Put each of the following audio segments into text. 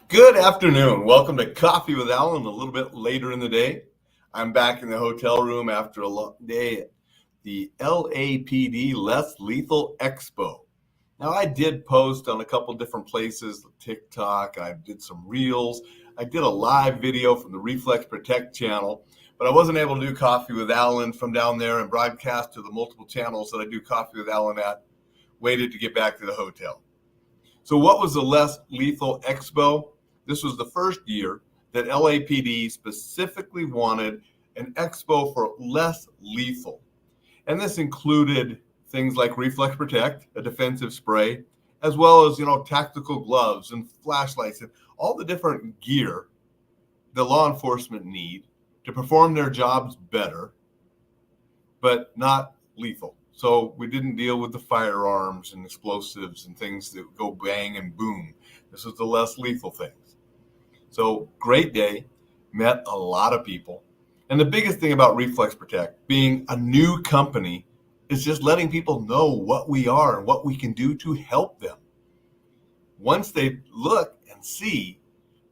Good afternoon. Welcome to Coffee with Alain a little bit later in the day. I'm back in the hotel room after a long day at the LAPD Less Lethal Expo. Now, I did post on a couple different places, TikTok, I did some reels, I did a live video from the Reflex Protect channel, but I wasn't able to do Coffee with Alain from down there and broadcast to the multiple channels that I do Coffee with Alain at. Waited to get back to the hotel. So what was the Less Lethal Expo? This was the first year that LAPD specifically wanted an expo for less lethal. And this included things like Reflex Protect, a defensive spray, as well as, tactical gloves and flashlights and all the different gear that law enforcement need to perform their jobs better, but not lethal. So we didn't deal with the firearms and explosives and things that go bang and boom. This was the less lethal things. So great day, met a lot of people. And the biggest thing about Reflex Protect being a new company is just letting people know what we are and what we can do to help them. Once they look and see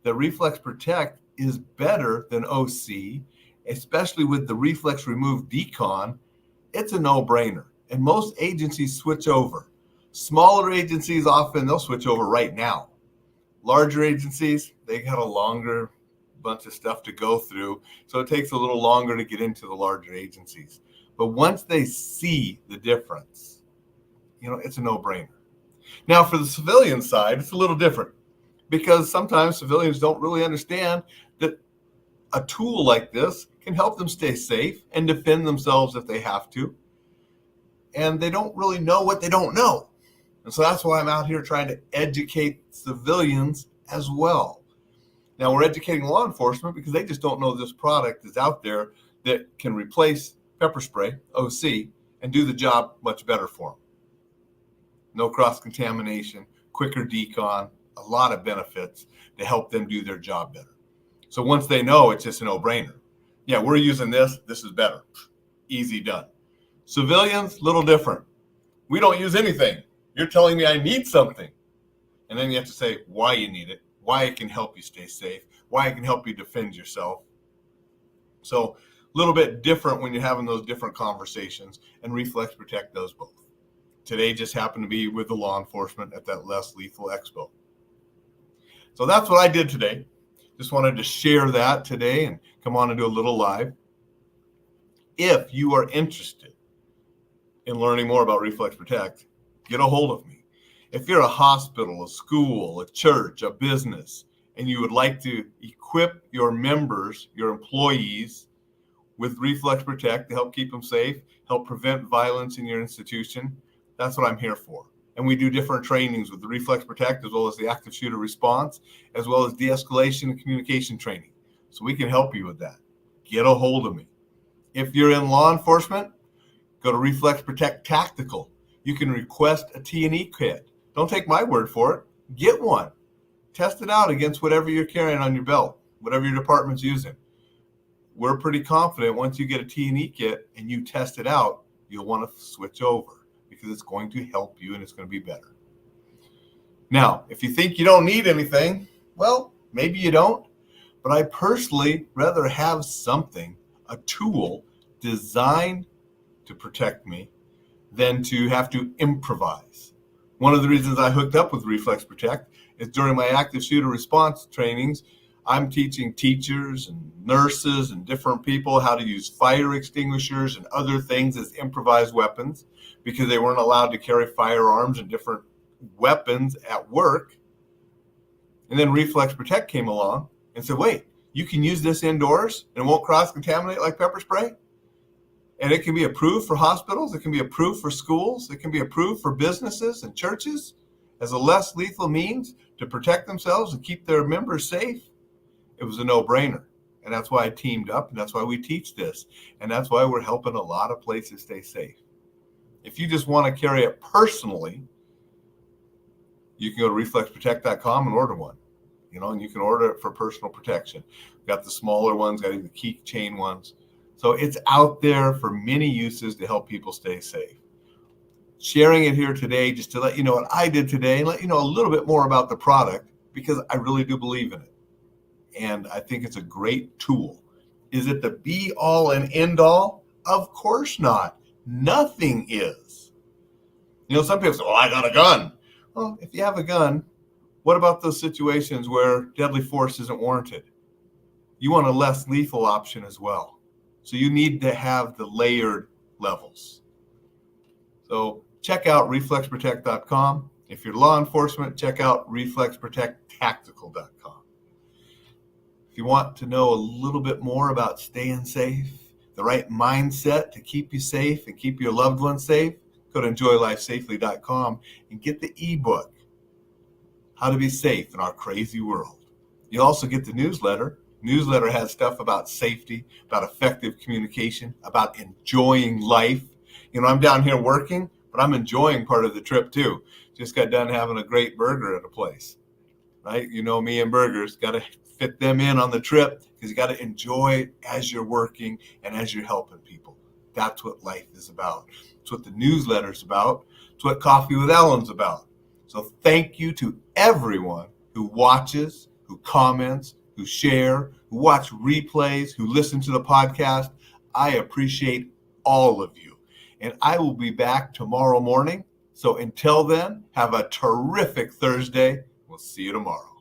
that Reflex Protect is better than OC, especially with the Reflex Remove Decon, it's a no-brainer. And most agencies switch over. Smaller agencies, often they'll switch over right now. Larger agencies, they got a longer bunch of stuff to go through, so it takes a little longer to get into the larger agencies. But once they see the difference, it's a no-brainer. Now, for the civilian side, it's a little different because sometimes civilians don't really understand that a tool like this can help them stay safe and defend themselves if they have to. And they don't really know what they don't know. And so that's why I'm out here trying to educate civilians as well. Now, we're educating law enforcement because they just don't know this product is out there that can replace pepper spray, OC, and do the job much better for them. No cross-contamination, quicker decon, a lot of benefits to help them do their job better. So once they know, it's just a no-brainer. Yeah, we're using this. This is better. Easy done. Civilians, little different. We don't use anything. You're telling me I need something. And then you have to say why you need it, why it can help you stay safe, why it can help you defend yourself. So a little bit different when you're having those different conversations, and Reflex Protect does both. Today just happened to be with the law enforcement at that Less Lethal Expo. So that's what I did today. Just wanted to share that today and come on and do a little live. If you are interested in learning more about Reflex Protect, get a hold of me. If you're a hospital, a school, a church, a business, and you would like to equip your members, your employees, with Reflex Protect to help keep them safe, help prevent violence in your institution, that's what I'm here for. And we do different trainings with the Reflex Protect, as well as the active shooter response, as well as de-escalation and communication training. So we can help you with that. Get a hold of me. If you're in law enforcement, go to Reflex Protect Tactical. You can request a T&E kit. Don't take my word for it. Get one. Test it out against whatever you're carrying on your belt, whatever your department's using. We're pretty confident once you get a T&E kit and you test it out, you'll want to switch over because it's going to help you and it's going to be better. Now, if you think you don't need anything, well, maybe you don't. But I personally rather have something, a tool designed to protect me than to have to improvise. One of the reasons I hooked up with Reflex Protect is during my active shooter response trainings, I'm teaching teachers and nurses and different people how to use fire extinguishers and other things as improvised weapons because they weren't allowed to carry firearms and different weapons at work. And then Reflex Protect came along and said, wait, you can use this indoors and it won't cross-contaminate like pepper spray? And it can be approved for hospitals. It can be approved for schools. It can be approved for businesses and churches as a less lethal means to protect themselves and keep their members safe. It was a no-brainer. And that's why I teamed up. And that's why we teach this. And that's why we're helping a lot of places stay safe. If you just want to carry it personally, you can go to reflexprotect.com and order one. And you can order it for personal protection. We've got the smaller ones, got the keychain ones. So it's out there for many uses to help people stay safe. Sharing it here today just to let you know what I did today and let you know a little bit more about the product because I really do believe in it. And I think it's a great tool. Is it the be all and end all? Of course not. Nothing is. Some people say, well, I got a gun. Well, if you have a gun, what about those situations where deadly force isn't warranted? You want a less lethal option as well. So you need to have the layered levels. So check out reflexprotect.com. If you're law enforcement, check out reflexprotecttactical.com. If you want to know a little bit more about staying safe, the right mindset to keep you safe and keep your loved ones safe, go to enjoylifesafely.com and get the ebook, How to Be Safe in Our Crazy World. You'll also get the newsletter. Newsletter has stuff about safety, about effective communication, about enjoying life. I'm down here working, but I'm enjoying part of the trip too. Just got done having a great burger at a place, right? Me and burgers, got to fit them in on the trip because you got to enjoy as you're working and as you're helping people. That's what life is about. It's what the newsletter's about. It's what Coffee with Alain's about. So thank you to everyone who watches, who comments, who share, who watch replays, who listen to the podcast. I appreciate all of you. And I will be back tomorrow morning. So until then, have a terrific Thursday. We'll see you tomorrow.